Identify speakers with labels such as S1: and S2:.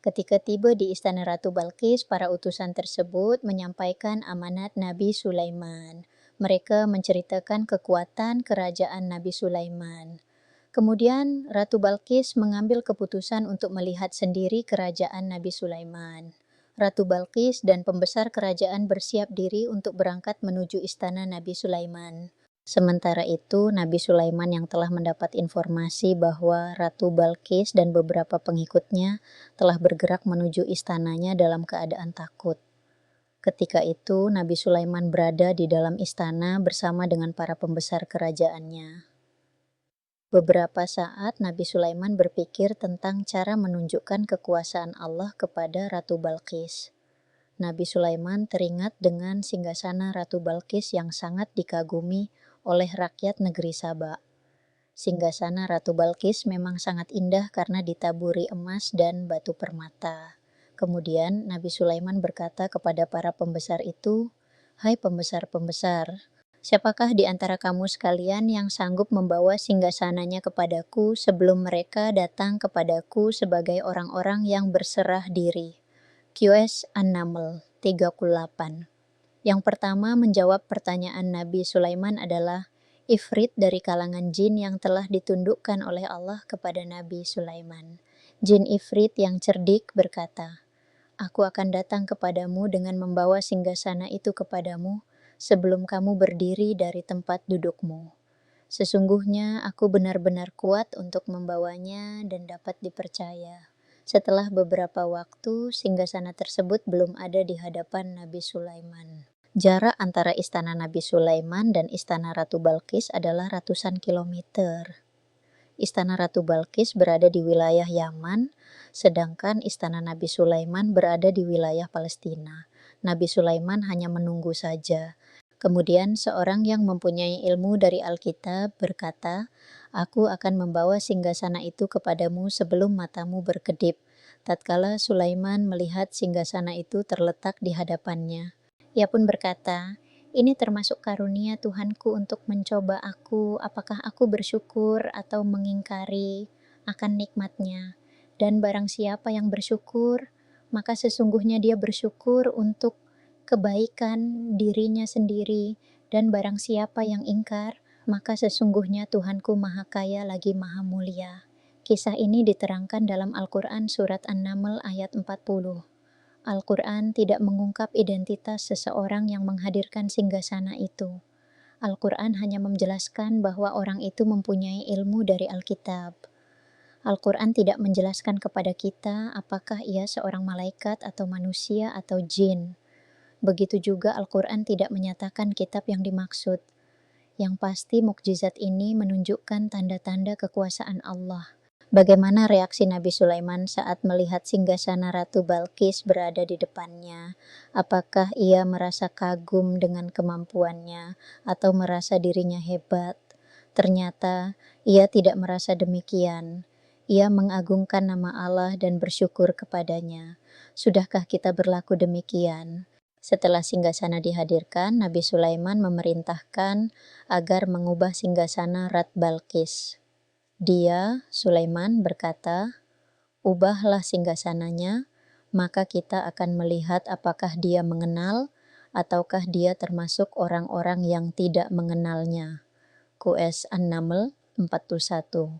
S1: Ketika tiba di istana Ratu Balqis, para utusan tersebut menyampaikan amanat Nabi Sulaiman. Mereka menceritakan kekuatan kerajaan Nabi Sulaiman. Kemudian Ratu Balqis mengambil keputusan untuk melihat sendiri kerajaan Nabi Sulaiman. Ratu Balqis dan pembesar kerajaan bersiap diri untuk berangkat menuju istana Nabi Sulaiman. Sementara itu, Nabi Sulaiman yang telah mendapat informasi bahwa Ratu Balqis dan beberapa pengikutnya telah bergerak menuju istananya dalam keadaan takut. Ketika itu, Nabi Sulaiman berada di dalam istana bersama dengan para pembesar kerajaannya. Beberapa saat Nabi Sulaiman berpikir tentang cara menunjukkan kekuasaan Allah kepada Ratu Balqis. Nabi Sulaiman teringat dengan singgasana Ratu Balqis yang sangat dikagumi oleh rakyat negeri Saba. Singgasana Ratu Balqis memang sangat indah karena ditaburi emas dan batu permata. Kemudian Nabi Sulaiman berkata kepada para pembesar itu, "Hai pembesar-pembesar, siapakah di antara kamu sekalian yang sanggup membawa singgasananya kepadaku sebelum mereka datang kepadaku sebagai orang-orang yang berserah diri?" QS An-Naml 38. Yang pertama menjawab pertanyaan Nabi Sulaiman adalah Ifrit dari kalangan jin yang telah ditundukkan oleh Allah kepada Nabi Sulaiman. Jin Ifrit yang cerdik berkata, "Aku akan datang kepadamu dengan membawa singgasana itu kepadamu sebelum kamu berdiri dari tempat dudukmu. Sesungguhnya aku benar-benar kuat untuk membawanya dan dapat dipercaya." Setelah beberapa waktu, singgasana tersebut belum ada di hadapan Nabi Sulaiman. Jarak antara istana Nabi Sulaiman dan istana Ratu Balqis adalah ratusan kilometer. Istana Ratu Balqis berada di wilayah Yaman, sedangkan istana Nabi Sulaiman berada di wilayah Palestina. Nabi Sulaiman hanya menunggu saja. Kemudian seorang yang mempunyai ilmu dari Alkitab berkata, "Aku akan membawa singgasana itu kepadamu sebelum matamu berkedip." Tatkala Sulaiman melihat singgasana itu terletak di hadapannya, ia pun berkata, "Ini termasuk karunia Tuhanku untuk mencoba aku, apakah aku bersyukur atau mengingkari akan nikmatnya. Dan barang siapa yang bersyukur, maka sesungguhnya dia bersyukur untuk kebaikan dirinya sendiri. Dan barang siapa yang ingkar, maka sesungguhnya Tuhanku Maha Kaya lagi Maha Mulia." Kisah ini diterangkan dalam Al-Quran Surat An-Naml ayat 40. Al-Quran tidak mengungkap identitas seseorang yang menghadirkan singgasana itu. Al-Quran hanya menjelaskan bahwa orang itu mempunyai ilmu dari Alkitab. Al-Quran tidak menjelaskan kepada kita apakah ia seorang malaikat atau manusia atau jin. Begitu juga Al-Quran tidak menyatakan kitab yang dimaksud. Yang pasti mukjizat ini menunjukkan tanda-tanda kekuasaan Allah. Bagaimana reaksi Nabi Sulaiman saat melihat singgasana Ratu Balqis berada di depannya? Apakah ia merasa kagum dengan kemampuannya atau merasa dirinya hebat? Ternyata ia tidak merasa demikian. Ia mengagungkan nama Allah dan bersyukur kepadanya. Sudahkah kita berlaku demikian? Setelah singgasana dihadirkan, Nabi Sulaiman memerintahkan agar mengubah singgasana Rat Balqis. Dia, Sulaiman, berkata, "Ubahlah singgasananya, maka kita akan melihat apakah dia mengenal ataukah dia termasuk orang-orang yang tidak mengenalnya." QS An-Naml 41.